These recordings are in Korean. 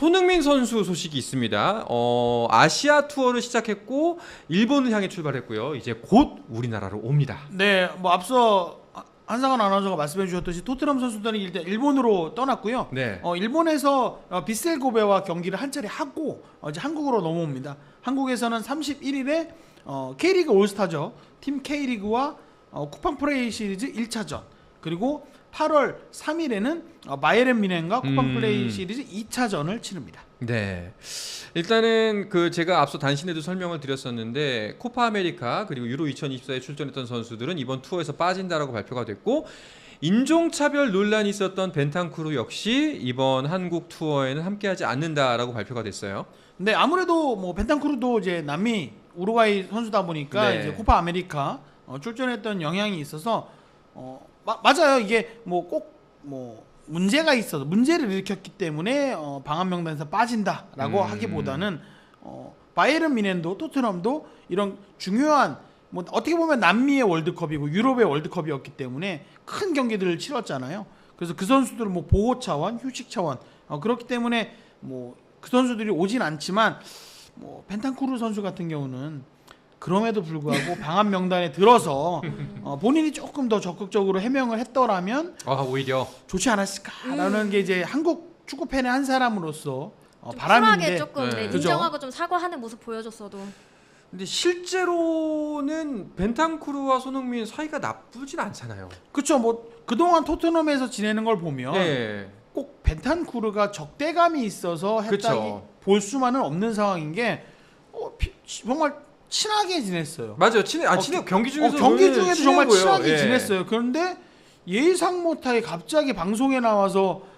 손흥민 선수 소식이 있습니다. 아시아 투어를 시작했고 일본을 향해 출발했고요. 이제 곧 우리나라로 옵니다. 네, 뭐 앞서 한상원 아나운서가 말씀해 주셨듯이 토트넘 선수단이 일단 일본으로 떠났고요. 네. 일본에서 빗셀 고베와 경기를 한 차례 하고 이제 한국으로 넘어옵니다. 한국에서는 31일에 K리그 올스타죠. 팀 K리그와 쿠팡 플레이 시리즈 1차전, 그리고 8월 3일에는 바이에른 뮌헨과 쿠팡 플레이 시리즈 2차전을 치릅니다. 네. 일단은 제가 앞서 단신에도 설명을 드렸었는데 코파 아메리카 그리고 유로 2024에 출전했던 선수들은 이번 투어에서 빠진다라고 발표가 됐고, 인종차별 논란이 있었던 벤탄쿠르 역시 이번 한국 투어에는 함께하지 않는다라고 발표가 됐어요. 네, 아무래도 뭐 벤탄쿠르도 이제 남미 우루과이 선수다 보니까 네. 이제 코파 아메리카 출전했던 영향이 있어서 맞아요. 이게 뭐 꼭 뭐 문제가 있어서 문제를 일으켰기 때문에 방한 명단에서 빠진다라고 하기보다는 바이에른 뮌헨도 토트넘도 이런 중요한, 뭐 어떻게 보면 남미의 월드컵이고 유럽의 월드컵이었기 때문에 큰 경기들을 치렀잖아요. 그래서 그 선수들은 뭐 보호 차원, 휴식 차원 그렇기 때문에 뭐 그 선수들이 오진 않지만, 뭐 벤탄쿠르 선수 같은 경우는 그럼에도 불구하고 방한 명단에 들어서 본인이 조금 더 적극적으로 해명을 했더라면 오히려 좋지 않았을까라는 게 이제 한국 축구 팬의 한 사람으로서 좀 바람인데, 쿨하게 조금 네. 인정하고 좀 사과하는 모습 보여줬어도. 근데 실제로는 벤탄쿠르와 손흥민 사이가 나쁘진 않잖아요. 그렇죠. 뭐 그동안 토트넘에서 지내는 걸 보면 네. 꼭 벤탄쿠르가 적대감이 있어서 했다기 그쵸. 볼 수만은 없는 상황인 게 정말 친하게 지냈어요. 맞아요. 경기 중에서 경기 중에도 정말 보여요. 친하게 예. 지냈어요. 그런데 예상 못하게 갑자기 방송에 나와서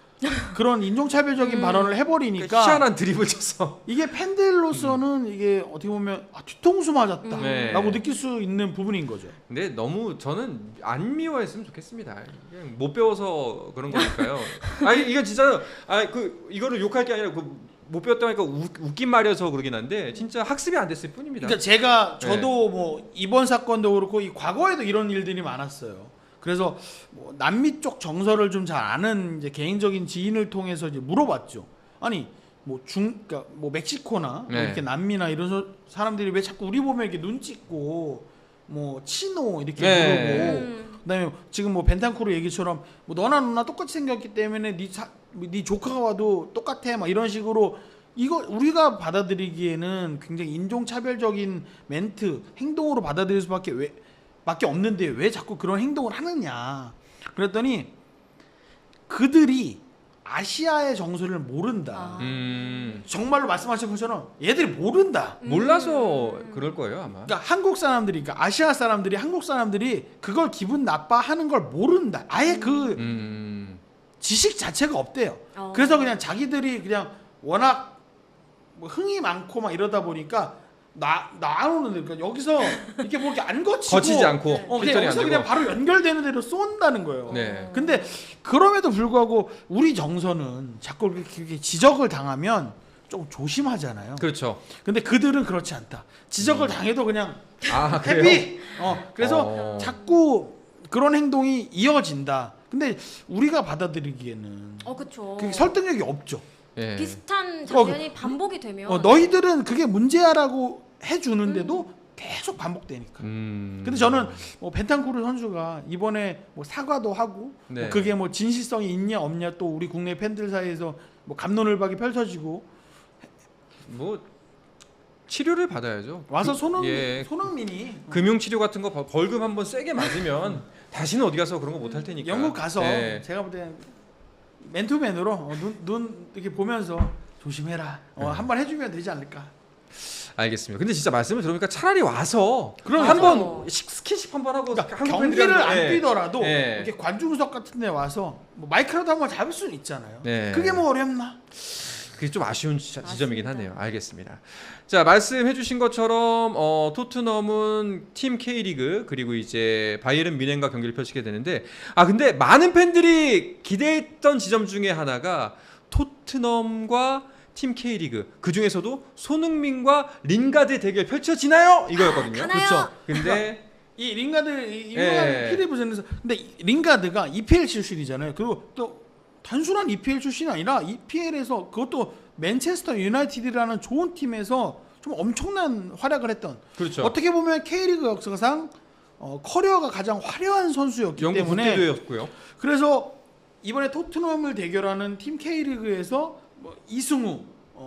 그런 인종차별적인 발언을 해버리니까 희한한 드립을 쳐서 이게 팬들로서는 이게 어떻게 보면 뒤통수 맞았다라고 네. 느낄 수 있는 부분인 거죠. 근데 너무 저는 안 미워했으면 좋겠습니다. 그냥 못 배워서 그런 거니까요. 이거 진짜 이거를 욕할 게 아니라 못 배웠다니까 웃긴 말이어서 그러긴 한데 진짜 학습이 안 됐을 뿐입니다. 그러니까 저도 뭐 이번 사건도 그렇고 이 과거에도 이런 일들이 많았어요. 그래서 뭐 남미 쪽 정서를 좀 잘 아는 이제 개인적인 지인을 통해서 이제 물어봤죠. 아니 그러니까 뭐 멕시코나 뭐 이렇게 남미나 이런 사람들이 왜 자꾸 우리 보면 이렇게 눈 찍고 뭐 치노 이렇게 부르고, 그다음에 지금 뭐 벤탄쿠르 얘기처럼 뭐 너나 누나 똑같이 생겼기 때문에 네 조카가 와도 똑같아 막 이런 식으로, 이거 우리가 받아들이기에는 굉장히 인종차별적인 멘트, 행동으로 받아들일 수밖에 없는데 왜 자꾸 그런 행동을 하느냐. 그랬더니 그들이 아시아의 정서를 모른다. 정말로 말씀하신 것처럼 얘들이 모른다. 몰라서 그럴 거예요 아마. 그러니까 한국 사람들이, 그러니까 아시아 사람들이, 한국 사람들이 그걸 기분 나빠하는 걸 모른다. 아예 그 지식 자체가 없대요. 그래서 그냥 자기들이 그냥 워낙 뭐 흥이 많고 막 이러다 보니까 나오는, 그러니까 여기서 이렇게 뭐 이렇게 안 거치지 않고 그냥 여기서 그냥 바로 연결되는 대로 쏜다는 거예요. 네. 근데 그럼에도 불구하고 우리 정서는 자꾸 이렇게 지적을 당하면 좀 조심하잖아요. 그렇죠. 근데 그들은 그렇지 않다. 지적을 당해도 그냥 그래요? 해피. 그래서 자꾸 그런 행동이 이어진다. 근데 우리가 받아들이기에는 그쵸. 그게 설득력이 없죠. 예. 비슷한 장면이 반복이 되면 너희들은 그게 문제야라고 해주는데도 계속 반복되니까. 근데 저는 뭐 벤탄쿠르 선수가 이번에 뭐 사과도 하고 네. 뭐 그게 뭐 진실성이 있냐 없냐 또 우리 국내 팬들 사이에서 뭐 감론을박이 펼쳐지고, 뭐 치료를 받아야죠. 와서 손흥민이 금융 치료 같은 거 벌금 한번 세게 맞으면 다시는 어디 가서 그런 거 못 할 테니까. 영국 가서 네. 제가 볼 때 맨투맨으로 눈 이렇게 보면서 조심해라 한번 해주면 되지 않을까. 알겠습니다. 근데 진짜 말씀을 들어보니까 차라리 와서 그럼 한번 스킨십 한번 하고 그러니까 한국 경기를 팬들이랑- 안 예. 뛰더라도 예. 이렇게 관중석 같은 데 와서 뭐 마이크라도 한번 잡을 수는 있잖아요. 네. 그게 뭐 어렵나? 그게 좀 아쉬운 지점이긴 하네요. 알겠습니다. 자, 말씀해주신 것처럼 토트넘은 팀 K리그 그리고 이제 바이에른 뮌헨과 경기를 펼치게 되는데, 근데 많은 팬들이 기대했던 지점 중에 하나가 토트넘과 팀 K리그, 그 중에서도 손흥민과 링가드 대결 펼쳐지나요? 이거였거든요. 가나요? 그렇죠. 근데 이 링가드 예. 필리브전에서 근데 링가드가 EPL 출신이잖아요. 그리고 또 단순한 EPL 출신이 아니라 EPL에서 그것도 맨체스터 유나이티드라는 좋은 팀에서 좀 엄청난 활약을 했던 그렇죠. 어떻게 보면 K리그 역사상 커리어가 가장 화려한 선수였기 영국 때문에 국대도였고요. 그래서 이번에 토트넘을 대결하는 팀 K리그에서 뭐 이승우,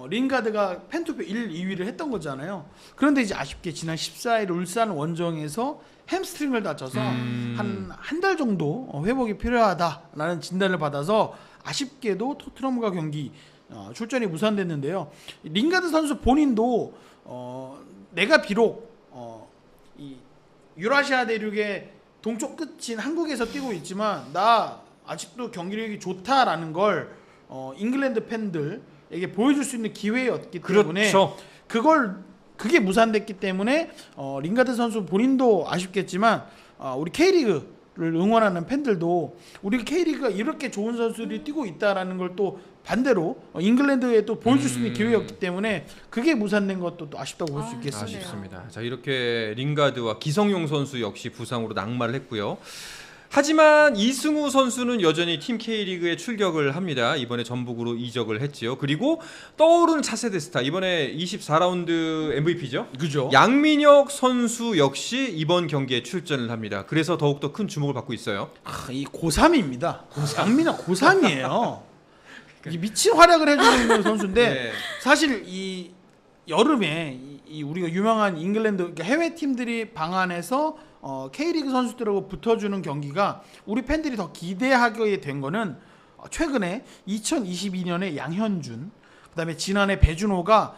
링가드가 팬투표 1, 2위를 했던 거잖아요. 그런데 이제 아쉽게 지난 14일 울산 원정에서 햄스트링을 다쳐서 한 달 정도 회복이 필요하다라는 진단을 받아서 아쉽게도 토트넘과 경기 출전이 무산됐는데요. 링가드 선수 본인도 내가 비록 이 유라시아 대륙의 동쪽 끝인 한국에서 뛰고 있지만 나 아직도 경기력이 좋다라는 걸 잉글랜드 팬들에게 보여줄 수 있는 기회였기 때문에 그렇죠. 그게 무산됐기 때문에 링가드 선수 본인도 아쉽겠지만 우리 K리그를 응원하는 팬들도 우리 K리그가 이렇게 좋은 선수들이 뛰고 있다라는 걸 또 반대로 잉글랜드에 또 보여줄 수 있는 기회였기 때문에 그게 무산된 것도 또 아쉽다고 볼 수 있겠습니다. 아쉽습니다. 자, 이렇게 링가드와 기성용 선수 역시 부상으로 낙마를 했고요. 하지만 이승우 선수는 여전히 팀 K리그에 출격을 합니다. 이번에 전북으로 이적을 했지요. 그리고 떠오르는 차세대 스타, 이번에 24라운드 MVP죠. 그죠? 양민혁 선수 역시 이번 경기에 출전을 합니다. 그래서 더욱더 큰 주목을 받고 있어요. 이 고3입니다. 양민혁 고3이에요. 이 미친 활약을 해주고 있는 선수인데 네. 사실 이 여름에 이 우리가 유명한 잉글랜드 그러니까 해외 팀들이 방한해서 K리그 선수들하고 붙어주는 경기가 우리 팬들이 더 기대하게 된 거는 최근에 2022년에 양현준, 그다음에 지난해 배준호가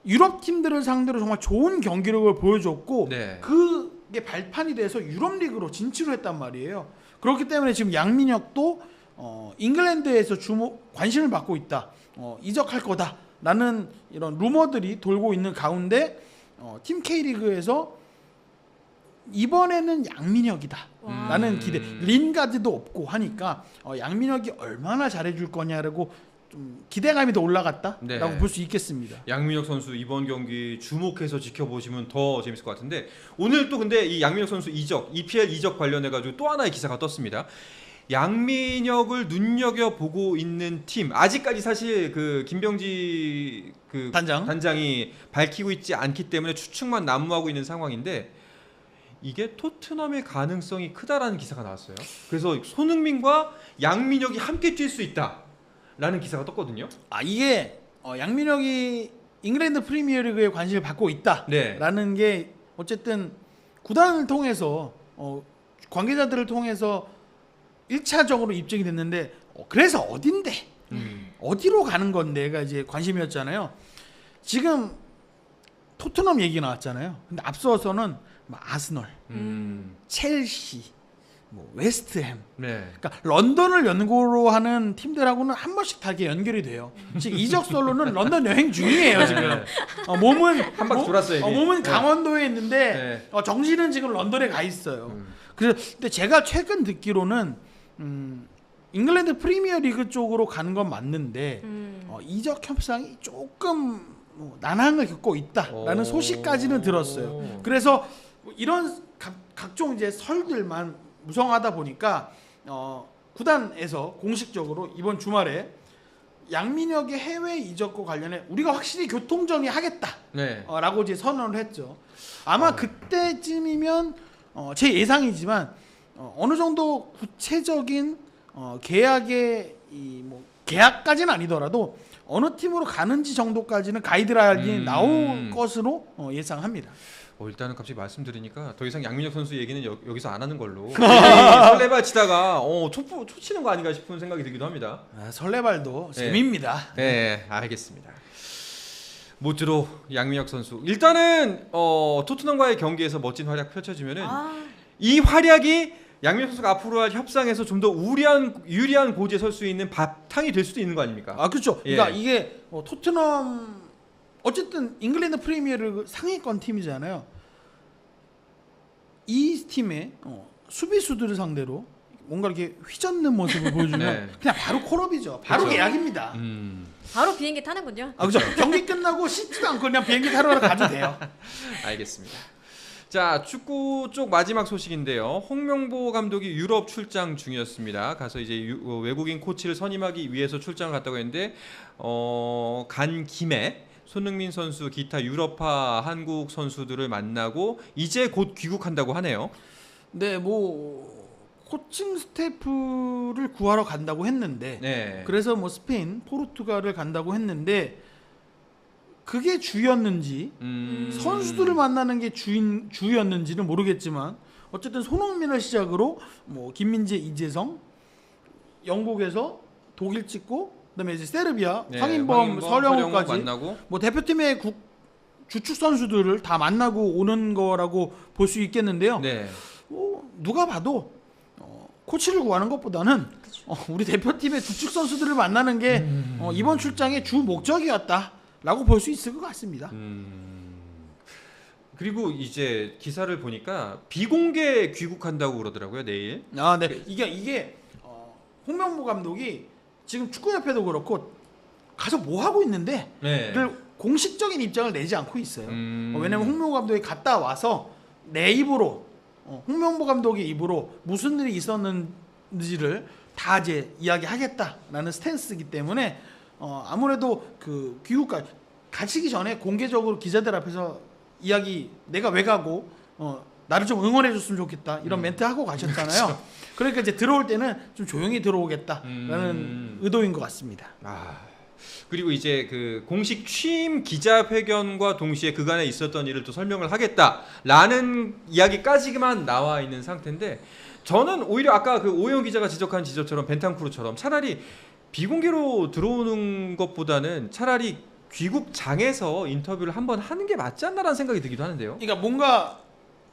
유럽 팀들을 상대로 정말 좋은 경기력을 보여줬고 네. 그게 발판이 돼서 유럽 리그로 진출을 했단 말이에요. 그렇기 때문에 지금 양민혁도 잉글랜드에서 관심을 받고 있다. 이적할 거다라는 이런 루머들이 돌고 있는 가운데 팀 K리그에서 이번에는 양민혁이다라는 기대. 린가드도 없고 하니까 양민혁이 얼마나 잘해줄 거냐라고 좀 기대감이 더 올라갔다라고 네. 볼 수 있겠습니다. 양민혁 선수 이번 경기 주목해서 지켜보시면 더 재밌을 것 같은데, 오늘 또 근데 이 양민혁 선수 EPL 이적 관련해 가지고 또 하나의 기사가 떴습니다. 양민혁을 눈여겨 보고 있는 팀, 아직까지 사실 그 김병지 그 단장이 밝히고 있지 않기 때문에 추측만 난무하고 있는 상황인데, 이게 토트넘의 가능성이 크다라는 기사가 나왔어요. 그래서 손흥민과 양민혁이 함께 뛸 수 있다라는 기사가 떴거든요. 이게 양민혁이 잉글랜드 프리미어리그에 관심을 받고 있다라는 게 어쨌든 구단을 통해서 관계자들을 통해서 1차적으로 입증이 됐는데, 그래서 어딘데 어디로 가는 건데가 이제 관심이었잖아요. 지금 토트넘 얘기 나왔잖아요. 근데 앞서서는 아스널, 첼시, 웨스트햄, 그러니까 런던을 연고로 하는 팀들하고는 한 번씩 다 이렇게 연결이 돼요. 지금 이적 솔로는 런던 여행 중이에요 지금. 몸은 한 바퀴 돌았어요. 이미. 몸은 강원도에 있는데 정신은 지금 런던에 가 있어요. 그래서 근데 제가 최근 듣기로는 잉글랜드 프리미어리그 쪽으로 가는 건 맞는데 이적 협상이 조금 난항을 겪고 있다라는 소식까지는 들었어요. 그래서 이런 각종 이제 설들만 무성하다 보니까 구단에서 공식적으로 이번 주말에 양민혁의 해외 이적과 관련해 우리가 확실히 교통 정리하겠다라고 이제 선언을 했죠. 아마 그때쯤이면 제 예상이지만 어느 정도 구체적인 계약의 계약까지는 아니더라도 어느 팀으로 가는지 정도까지는 가이드라인이 나올 것으로 예상합니다. 일단은 갑자기 말씀드리니까 더 이상 양민혁 선수 얘기는 여기서 안 하는 걸로. 설레발 치다가 초치는 거 아닌가 싶은 생각이 들기도 합니다. 설레발도 재미입니다. 네, 알겠습니다. 모쪼록 양민혁 선수 일단은 토트넘과의 경기에서 멋진 활약 펼쳐지면은 이 활약이 양민혁 선수가 앞으로 할 협상에서 좀 더 유리한 고지에 설 수 있는 바탕이 될 수도 있는 거 아닙니까? 그렇죠. 그러니까 이게 토트넘 어쨌든 잉글랜드 프리미어리그 상위권 팀이잖아요. 이 팀의 수비수들을 상대로 뭔가 이렇게 휘젓는 모습을 보여주면 그냥 바로 콜업이죠. 바로 계약입니다. 바로 비행기 타는군요. 그렇죠. 경기 끝나고 씻지도 않고 그냥 비행기 타러 가도 돼요. 알겠습니다. 자, 축구 쪽 마지막 소식인데요. 홍명보 감독이 유럽 출장 중이었습니다. 가서 이제 외국인 코치를 선임하기 위해서 출장을 갔다고 했는데 간 김에 손흥민 선수 기타 유럽파 한국 선수들을 만나고 이제 곧 귀국한다고 하네요. 네, 뭐 코칭 스태프를 구하러 간다고 했는데 네. 그래서 뭐 스페인, 포르투갈을 간다고 했는데 그게 주였는지 선수들을 만나는 게 주였는지는 모르겠지만 어쨌든 손흥민을 시작으로 뭐 김민재, 이재성, 영국에서 독일 찍고 그다음에 이제 세르비아, 네, 황인범, 서령우까지 만나고 뭐 대표팀의 주축 선수들을 다 만나고 오는 거라고 볼 수 있겠는데요. 네. 누가 봐도 코치를 구하는 것보다는 우리 대표팀의 주축 선수들을 만나는 게 이번 출장의 주 목적이었다라고 볼 수 있을 것 같습니다. 그리고 이제 기사를 보니까 비공개 귀국한다고 그러더라고요, 내일. 아, 네. 이게 홍명보 감독이 지금 축구협회도 그렇고 가서 뭐 하고 있는데 네. 늘 공식적인 입장을 내지 않고 있어요. 왜냐면 홍명보 감독이 갔다 와서 내 입으로 홍명보 감독의 입으로 무슨 일이 있었는지를 다 이제 이야기하겠다라는 스탠스이기 때문에 아무래도 그 귀국까지 가시기 전에 공개적으로 기자들 앞에서 내가 왜 가고 나를 좀 응원해줬으면 좋겠다 이런 멘트 하고 가셨잖아요. 그렇죠. 그러니까 이제 들어올 때는 좀 조용히 들어오겠다라는 의도인 것 같습니다. 그리고 이제 그 공식 취임 기자회견과 동시에 그간에 있었던 일을 또 설명을 하겠다라는 이야기까지만 나와 있는 상태인데 저는 오히려 아까 그 오영 기자가 지적한 지적처럼 벤탄쿠르처럼 차라리 비공개로 들어오는 것보다는 차라리 귀국장에서 인터뷰를 한번 하는 게 맞지 않나라는 생각이 들기도 하는데요. 그러니까 뭔가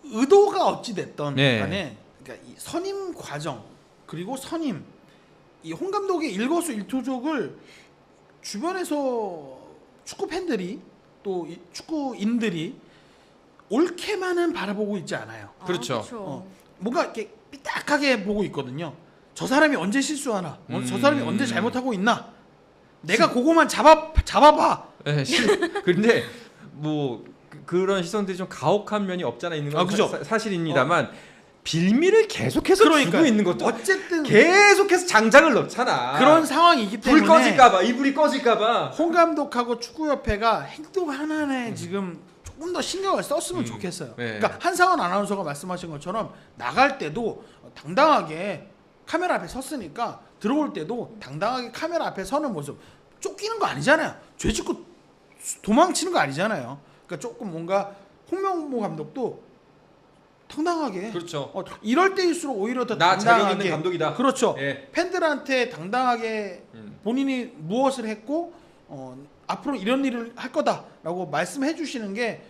의도가 어찌 됐던 네. 간에 그러니까 이 선임 과정 그리고 선임 이 홍 감독의 일거수일투족을 주변에서 축구 팬들이 또 이 축구인들이 옳게만은 바라보고 있지 않아요. 그렇죠. 뭔가 이렇게 삐딱하게 보고 있거든요. 저 사람이 언제 실수하나? 저 사람이 언제 잘못하고 있나? 내가 그거만 잡아봐. 네, 근데 뭐 그런 시선들이 좀 가혹한 면이 없잖아 있는 건 그죠? 사실입니다만 빌미를 계속해서 주고 있는 것도 어쨌든 계속해서 장장을 넣잖아. 그런 상황이기 때문에 불 꺼질까봐 이불이 꺼질까봐 홍 감독하고 축구협회가 행동 하나에 지금 조금 더 신경을 썼으면 좋겠어요. 네. 그러니까 한상원 아나운서가 말씀하신 것처럼 나갈 때도 당당하게 카메라 앞에 섰으니까 들어올 때도 당당하게 카메라 앞에 서는 모습. 쫓기는 거 아니잖아요. 죄 짓고 도망치는 거 아니잖아요. 그러니까 조금 뭔가 홍명보 감독도 당당하게 그렇죠. 이럴 때일수록 오히려 더 나 자격 당당하게 있는 감독이다. 그렇죠. 예. 팬들한테 당당하게 본인이 무엇을 했고 앞으로 이런 일을 할 거다라고 말씀해 주시는 게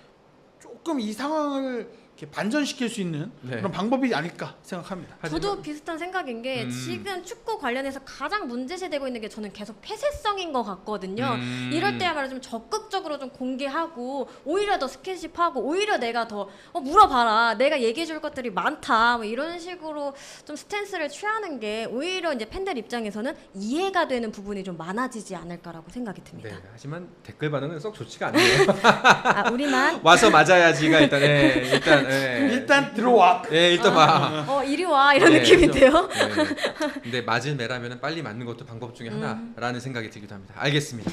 조금 이 상황을 이렇게 반전시킬 수 있는 네. 그런 방법이 아닐까 생각합니다. 저도 비슷한 생각인 게 지금 축구 관련해서 가장 문제시되고 있는 게 저는 계속 폐쇄성인 것 같거든요. 이럴 때야말로 좀 적극적으로 좀 공개하고 오히려 더 스킨십하고 오히려 내가 더 물어봐라. 내가 얘기해줄 것들이 많다. 뭐 이런 식으로 좀 스탠스를 취하는 게 오히려 이제 팬들 입장에서는 이해가 되는 부분이 좀 많아지지 않을까라고 생각이 듭니다. 네, 하지만 댓글 반응은 썩 좋지가 않네요. 우리만 와서 맞아야지가 일단 일단 들어와. 네, 일단 와. 이리 와 이런 네, 느낌인데요. 네. 근데 맞을 매라면 빨리 맞는 것도 방법 중에 하나라는 생각이 들기도 합니다. 알겠습니다.